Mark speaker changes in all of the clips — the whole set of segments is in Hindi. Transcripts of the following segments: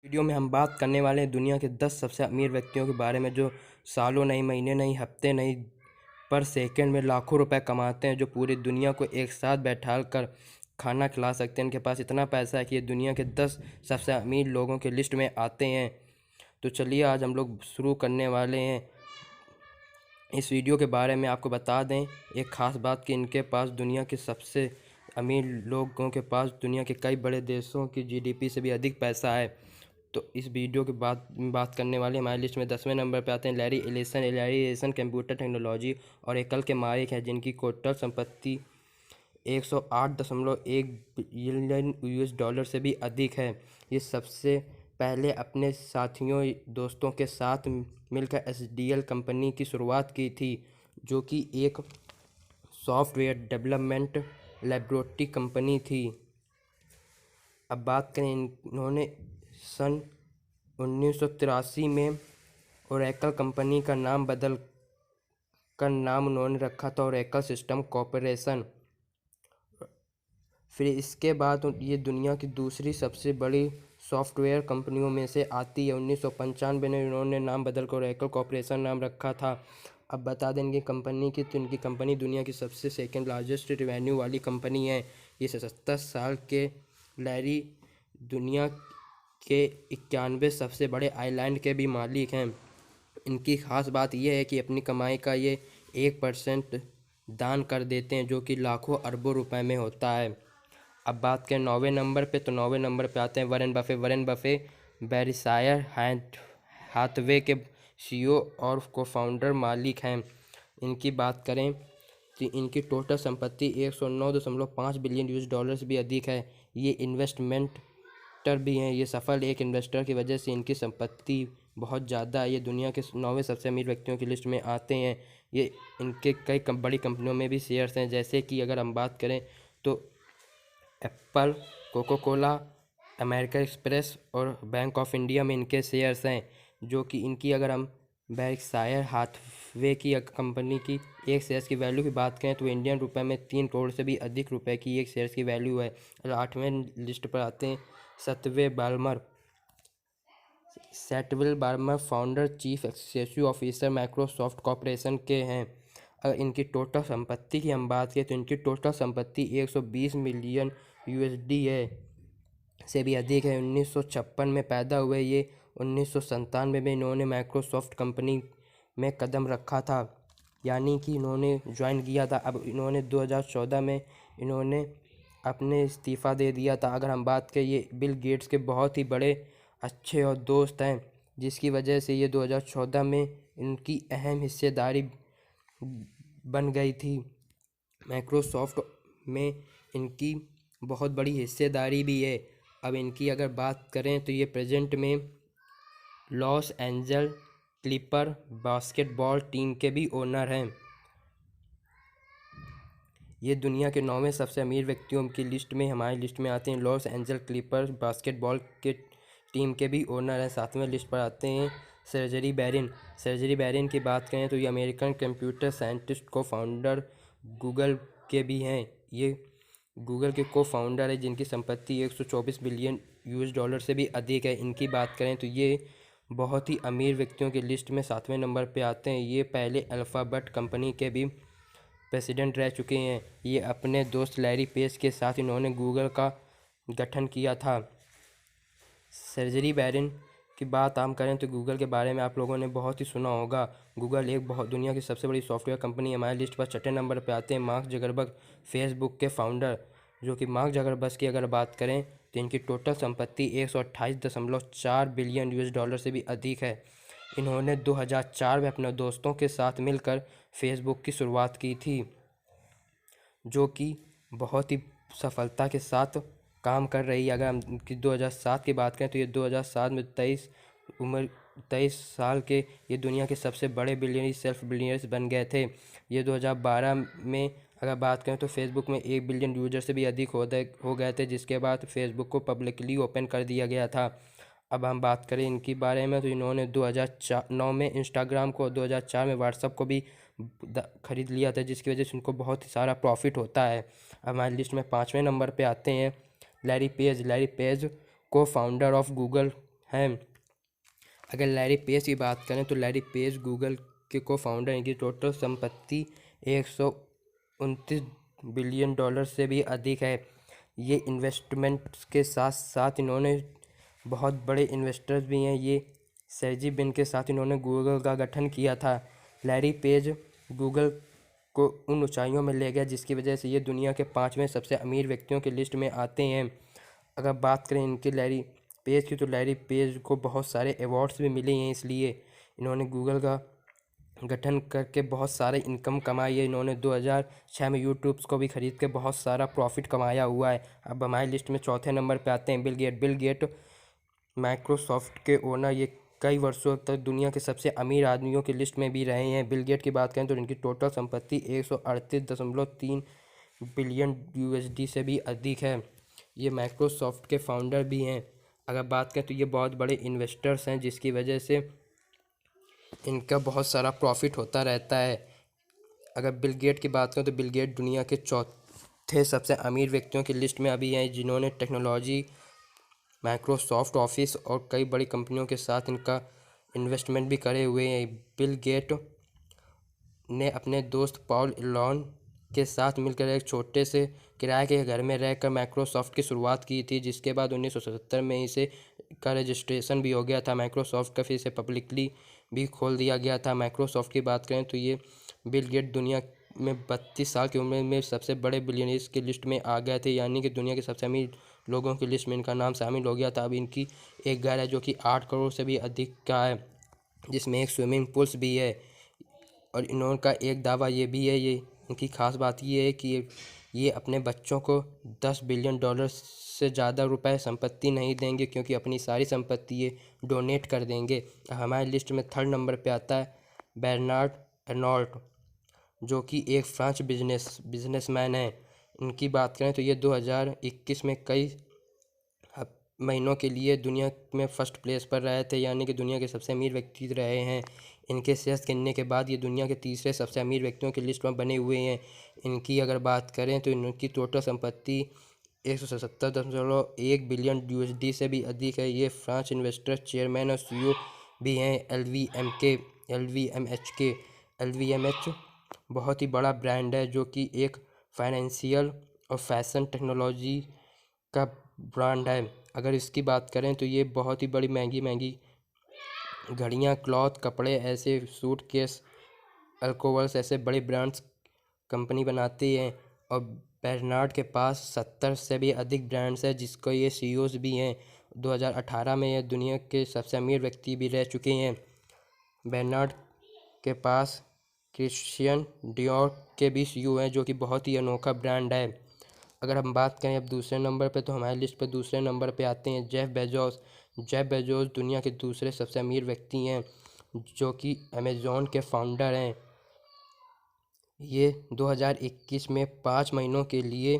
Speaker 1: वीडियो में हम बात करने वाले हैं दुनिया के 10 सबसे अमीर व्यक्तियों के बारे में, जो सालों नहीं, महीने नहीं, हफ्ते नहीं, पर सेकंड में लाखों रुपए कमाते हैं, जो पूरी दुनिया को एक साथ बैठाल कर खाना खिला सकते हैं। इनके पास इतना पैसा है कि ये दुनिया के 10 सबसे अमीर लोगों के लिस्ट में आते हैं। तो चलिए आज हम लोग शुरू करने वाले हैं। इस वीडियो के बारे में आपको बता दें एक ख़ास बात कि इनके पास दुनिया के सबसे अमीर लोगों के पास दुनिया के कई बड़े देशों की जीडीपी से भी अधिक पैसा है। तो इस वीडियो के बाद बात करने वाले हमारी लिस्ट में 10वें नंबर पर आते हैं Larry Ellison. Larry Ellison computer technology और एकल के मालिक हैं, जिनकी टोटल संपत्ति 108.1 बिलियन यूएस डॉलर से भी अधिक है। ये सबसे पहले अपने साथियों दोस्तों के साथ मिलकर एसडीएल कंपनी की शुरुआत की थी, जो कि एक सॉफ्टवेयर डेवलपमेंट लैबोरेटरी कंपनी थी। अब बात करें, इन्होंने सन 1983 में ओरेकल कंपनी का नाम बदल कर नाम उन्होंने रखा था ओरेकल सिस्टम कॉर्पोरेशन। फिर इसके बाद ये दुनिया की दूसरी सबसे बड़ी सॉफ्टवेयर कंपनियों में से आती है। 1995 में इन्होंने नाम बदल कर ओरेकल कॉर्पोरेशन नाम रखा था। अब बता दें इनकी कंपनी की, तो इनकी कंपनी दुनिया की सबसे सेकंड लार्जेस्ट रेवेन्यू वाली कंपनी है। ये 77 साल के लैरी दुनिया के 91 सबसे बड़े आइलैंड के भी मालिक हैं। इनकी ख़ास बात यह है कि अपनी कमाई का ये 1% दान कर देते हैं, जो कि लाखों अरबों रुपए में होता है। अब बात करें 9वें नंबर पे, तो 9वें नंबर पे आते हैं Warren Buffett. Warren Buffett Berkshire Hathaway के सीईओ और को फाउंडर मालिक हैं। इनकी बात करें तो इनकी टोटल संपत्ति 109.5 बिलियन यूएस डॉलर से भी अधिक है। ये इन्वेस्टमेंटर भी हैं। ये सफल एक इन्वेस्टर की वजह से इनकी संपत्ति बहुत ज़्यादा है। ये दुनिया के 9वें सबसे अमीर व्यक्तियों की लिस्ट में आते हैं। ये इनके कई बड़ी कंपनियों में भी शेयर्स हैं, जैसे कि अगर हम बात करें तो Apple, Coca Cola, American Express और बैंक ऑफ इंडिया में इनके शेयर्स हैं। जो कि इनकी अगर हम बेरिसायर हाथवे की कंपनी की एक शेयर्स की वैल्यू की बात करें तो इंडियन रुपए में 3 करोड़ से भी अधिक रुपए की एक शेयर्स की वैल्यू है। और 8वें लिस्ट पर आते हैं Steve Ballmer. Steve Ballmer founder chief executive officer Microsoft corporation के हैं। अगर इनकी टोटल संपत्ति की हम बात करें तो इनकी टोटल संपत्ति 120 मिलियन यूएसडी है से भी अधिक है। 1956 में पैदा हुए ये 1997 में इन्होंने माइक्रोसॉफ्ट कंपनी में कदम रखा था, यानी कि इन्होंने ज्वाइन किया था। अब इन्होंने 2014 में इन्होंने अपने इस्तीफ़ा दे दिया था। अगर हम बात करें, ये बिल गेट्स के बहुत ही बड़े अच्छे और दोस्त हैं, जिसकी वजह से ये 2014 में इनकी अहम हिस्सेदारी बन गई थी। माइक्रोसॉफ्ट में इनकी बहुत बड़ी हिस्सेदारी भी है। अब इनकी अगर बात करें तो ये प्रेजेंट में loss angel clipper basketball team के भी ओनर हैं। ये दुनिया के 9वें सबसे अमीर व्यक्तियों की लिस्ट में हमारी लिस्ट में आते हैं। लॉस एंजल क्लिपर्स बास्केटबॉल के टीम के भी ओनर हैं। 7वें लिस्ट पर आते हैं सर्जरी बैरिन। सर्जरी बैरिन की बात करें तो ये अमेरिकन कंप्यूटर साइंटिस्ट को फाउंडर गूगल के भी हैं। ये गूगल के को फाउंडर है, जिनकी संपत्ति 124 बिलियन यूएस डॉलर से भी अधिक है। इनकी बात करें तो ये बहुत ही अमीर व्यक्तियों की लिस्ट में 7वें नंबर पे आते हैं। ये पहले अल्फ़ाबेट कंपनी के भी प्रेसिडेंट रह चुके हैं। ये अपने दोस्त लैरी पेज के साथ इन्होंने गूगल का गठन किया था। सर्जरी बैरिन की बात हम करें तो गूगल के बारे में आप लोगों ने बहुत ही सुना होगा। गूगल एक बहुत दुनिया की सबसे बड़ी सॉफ्टवेयर कंपनी है। हमारी लिस्ट पर 6ठे नंबर पर आते हैं मार्क जकरबर्ग, फेसबुक के फाउंडर। जो कि मार्क जकरबर्ग की अगर बात करें तो इनकी टोटल संपत्ति 128.4 बिलियन यूएस डॉलर से भी अधिक है। इन्होंने 2004 में अपने दोस्तों के साथ मिलकर फेसबुक की शुरुआत की थी, जो कि बहुत ही सफलता के साथ काम कर रही है। अगर हम 2007 की बात करें तो ये 2007 में 23 साल के ये दुनिया के सबसे बड़े सेल्फ बिलियनर्स बन गए थे। ये 2012 में अगर बात करें तो फेसबुक में 1 बिलियन यूजर से भी अधिक हो गए थे, जिसके बाद फेसबुक को पब्लिकली ओपन कर दिया गया था। अब हम बात करें इनके बारे में तो इन्होंने 2009 में इंस्टाग्राम को, 2004 में व्हाट्सअप को भी खरीद लिया था, जिसकी वजह से उनको बहुत ही सारा प्रॉफिट होता है। अब हमारी लिस्ट में 5वें नंबर पे आते हैं लैरी पेज। लैरी पेज को फाउंडर ऑफ गूगल हैं। अगर लैरी पेज की बात करें तो लैरी पेज गूगल के को फाउंडर, इनकी टोटल संपत्ति 129 बिलियन डॉलर से भी अधिक है। ये इन्वेस्टमेंट्स के साथ साथ इन्होंने बहुत बड़े इन्वेस्टर्स भी हैं। ये सर्जी बिन के साथ इन्होंने गूगल का गठन किया था। लैरी पेज गूगल को उन ऊंचाइयों में ले गया जिसकी वजह से ये दुनिया के 5वें सबसे अमीर व्यक्तियों की लिस्ट में आते हैं। अगर बात करें इनके लैरी पेज की तो लैरी पेज को बहुत सारे अवार्ड्स भी मिले हैं, इसलिए इन्होंने गूगल का गठन करके बहुत सारे इनकम कमाई है। इन्होंने 2006 में यूट्यूब को भी खरीद के बहुत सारा प्रॉफिट कमाया हुआ है। अब हमारी लिस्ट में चौथे नंबर पे आते हैं बिल गेट माइक्रोसॉफ्ट के ओनर। ये कई वर्षों तक दुनिया के सबसे अमीर आदमियों की लिस्ट में भी रहे हैं। बिल गेट की बात करें तो इनकी टोटल संपत्ति 138.3 बिलियन यूएसडी से भी अधिक है। ये माइक्रोसॉफ्ट के फाउंडर भी हैं। अगर बात करें तो ये बहुत बड़े इन्वेस्टर्स हैं जिसकी वजह से इनका बहुत सारा प्रॉफिट होता रहता है। अगर बिल गेट की बात करें तो बिल गेट दुनिया के चौथे सबसे अमीर व्यक्तियों की लिस्ट में अभी हैं, जिन्होंने टेक्नोलॉजी, माइक्रोसॉफ्ट ऑफिस और कई बड़ी कंपनियों के साथ इनका इन्वेस्टमेंट भी करे हुए हैं। बिल गेट ने अपने दोस्त पॉल एलन के साथ मिलकर एक छोटे से किराए के घर में रहकर माइक्रोसॉफ्ट की शुरुआत की थी, जिसके बाद 1977 में इसे का रजिस्ट्रेशन भी हो गया था। माइक्रोसॉफ्ट का फिर इसे पब्लिकली भी खोल दिया गया था। माइक्रोसॉफ्ट की बात करें तो ये बिल गेट दुनिया में 32 साल की उम्र में सबसे बड़े बिलियनर्स की लिस्ट में आ गए थे, यानी कि दुनिया के सबसे अमीर लोगों की लिस्ट में इनका नाम शामिल हो गया था। अब इनकी एक घर है जो कि 8 करोड़ से भी अधिक का है, जिसमें एक स्विमिंग पूल्स भी है। और इनका एक दावा ये भी है, ये इनकी खास बात ये है कि ये अपने बच्चों को 10 बिलियन डॉलर से ज़्यादा रुपए संपत्ति नहीं देंगे, क्योंकि अपनी सारी संपत्ति ये डोनेट कर देंगे। हमारी लिस्ट में 3rd नंबर पे आता है बेर्नार्ड अर्नोल्ट, जो कि एक फ्रेंच बिजनेसमैन है। इनकी बात करें तो ये 2021 में कई महीनों के लिए दुनिया में फर्स्ट प्लेस पर रहे थे, यानी कि दुनिया के सबसे अमीर व्यक्ति रहे हैं। इनके शेयर्स गिनने के बाद ये दुनिया के तीसरे सबसे अमीर व्यक्तियों की लिस्ट में बने हुए हैं। इनकी अगर बात करें तो इनकी टोटल संपत्ति 177.1 बिलियन यूएसडी से भी अधिक है। ये फ्रांस इन्वेस्टर चेयरमैन और सीईओ भी हैं एलवीएमएच के। एलवीएमएच बहुत ही बड़ा ब्रांड है जो कि एक फाइनेंशियल और फैशन टेक्नोलॉजी का ब्रांड है। अगर इसकी बात करें तो ये बहुत ही बड़ी महंगी महंगी घड़ियाँ, क्लॉथ, कपड़े, ऐसे सूट केस, अल्कोहल्स, ऐसे बड़े ब्रांड्स कंपनी बनाती है। और बेर्नार्ड के पास 70 से भी अधिक ब्रांड्स है, जिसको ये सीईओज भी हैं। 2018 में ये दुनिया के सबसे अमीर व्यक्ति भी रह चुके हैं। बेर्नार्ड के पास क्रिश्चियन डियोर के भी सीईओ हैं, जो कि बहुत ही अनोखा ब्रांड है। अगर हम बात करें अब दूसरे नंबर पे, तो हमारी लिस्ट पे दूसरे नंबर पे आते हैं जेफ बेजोस। जेफ बेजोस दुनिया के दूसरे सबसे अमीर व्यक्ति हैं, जो कि अमेज़ॉन के फाउंडर हैं। ये 2021 में 5 महीनों के लिए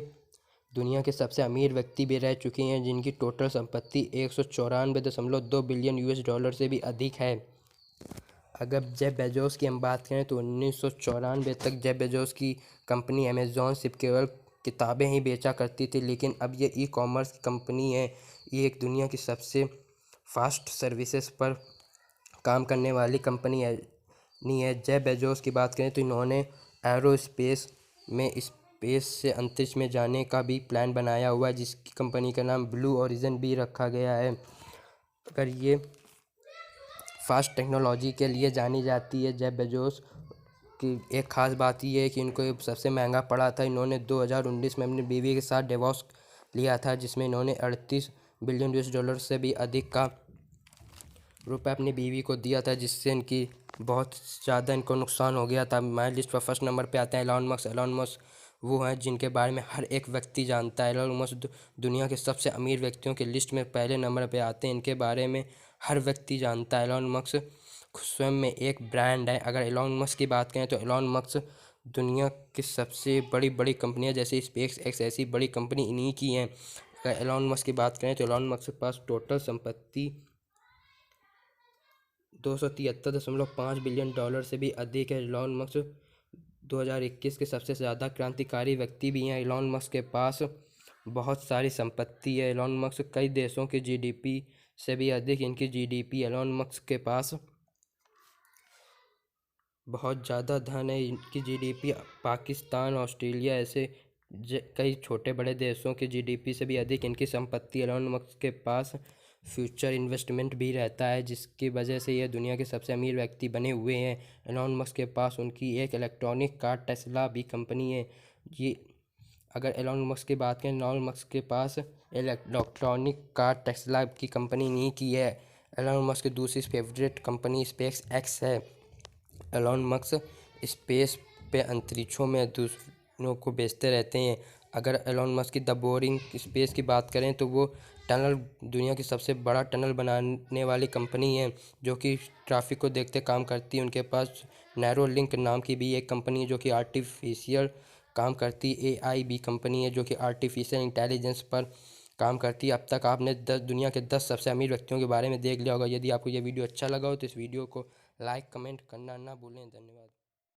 Speaker 1: दुनिया के सबसे अमीर व्यक्ति भी रह चुके हैं, जिनकी टोटल संपत्ति 194.2 बिलियन यूएस डॉलर से भी अधिक है। अगर जेफ बेजोस की हम बात करें तो 1994 तक जेफ बेजोस की कंपनी अमेज़ॉन सिर्फ केवल किताबें ही बेचा करती थी, लेकिन अब ये ई कॉमर्स कंपनी है। ये एक दुनिया की सबसे फास्ट सर्विसेज पर काम करने वाली कंपनी है। नहीं है जेफ बेजोस की बात करें तो इन्होंने एरोस्पेस में स्पेस से अंतरिक्ष में जाने का भी प्लान बनाया हुआ है, जिसकी कंपनी का नाम ब्लू ओरिजिन भी रखा गया है। अगर ये फास्ट टेक्नोलॉजी के लिए जानी जाती है जेफ बेजोस की एक ख़ास बात ये है कि इनको सबसे महंगा पड़ा था। इन्होंने 2019 में अपनी बीवी के साथ डिवोर्स लिया था, जिसमें इन्होंने 38 बिलियन यूएस डॉलर से भी अधिक का रुपए अपनी बीवी को दिया था, जिससे इनकी बहुत ज़्यादा इनको नुकसान हो गया था। हमारी लिस्ट पर फर्स्ट नंबर पे आते हैं एलन मस्क। एलन मस्क वो हैं जिनके बारे में हर एक व्यक्ति जानता है। एलन मस्क दुनिया के सबसे अमीर व्यक्तियों की लिस्ट में पहले नंबर पे आते हैं। इनके बारे में हर व्यक्ति जानता है। एलन मस्क स्वयं में एक ब्रांड है। अगर एलन मस्क की बात करें तो एलन मस्क दुनिया की सबसे बड़ी बड़ी कंपनियां जैसे स्पेस एक्स, ऐसी बड़ी कंपनी इन्हीं की हैं। अगर एलन मस्क की बात करें तो एलन मस्क के पास टोटल संपत्ति 273.5 बिलियन डॉलर से भी अधिक है। एलन मस्क 2021 के सबसे ज़्यादा क्रांतिकारी व्यक्ति भी हैं। एलन मस्क के पास बहुत सारी संपत्ति है। एलन मस्क कई देशों के जीडीपी से भी अधिक इनकी जीडीपी। एलोन मस्क के पास बहुत ज़्यादा धन है। इनकी जीडीपी पाकिस्तान, ऑस्ट्रेलिया ऐसे कई छोटे बड़े देशों की जीडीपी से भी अधिक इनकी संपत्ति। एलोन मस्क के पास फ्यूचर इन्वेस्टमेंट भी रहता है, जिसकी वजह से यह दुनिया के सबसे अमीर व्यक्ति बने हुए हैं। एलोन मस्क के पास उनकी एक इलेक्ट्रॉनिक कार टेस्ला भी कंपनी है। ये अगर एलोन मस्क की बात करें, एलोन मस्क के पास इलेक्ट्रॉनिक कार टेस्ला की कंपनी नहीं की है। एलोन मस्क की दूसरी फेवरेट कंपनी स्पेस एक्स है। एलोन मस्क स्पेस पे अंतरिक्षों में दूसरों को भेजते रहते हैं। अगर एलोन मस्क की द बोरिंग स्पेस की बात करें तो वो टनल, दुनिया की सबसे बड़ा टनल बनाने वाली कंपनी है, जो कि ट्रैफिक को देखते काम करती है। उनके पास नैरो लिंक नाम की भी एक कंपनी है जो कि आर्टिफिशियल काम करती है। एआई कंपनी है जो कि आर्टिफिशियल इंटेलिजेंस पर काम करती है। अब तक आपने दुनिया के 10 सबसे अमीर व्यक्तियों के बारे में देख लिया होगा। यदि आपको यह वीडियो अच्छा लगा हो तो इस वीडियो को लाइक कमेंट करना ना भूलें। धन्यवाद।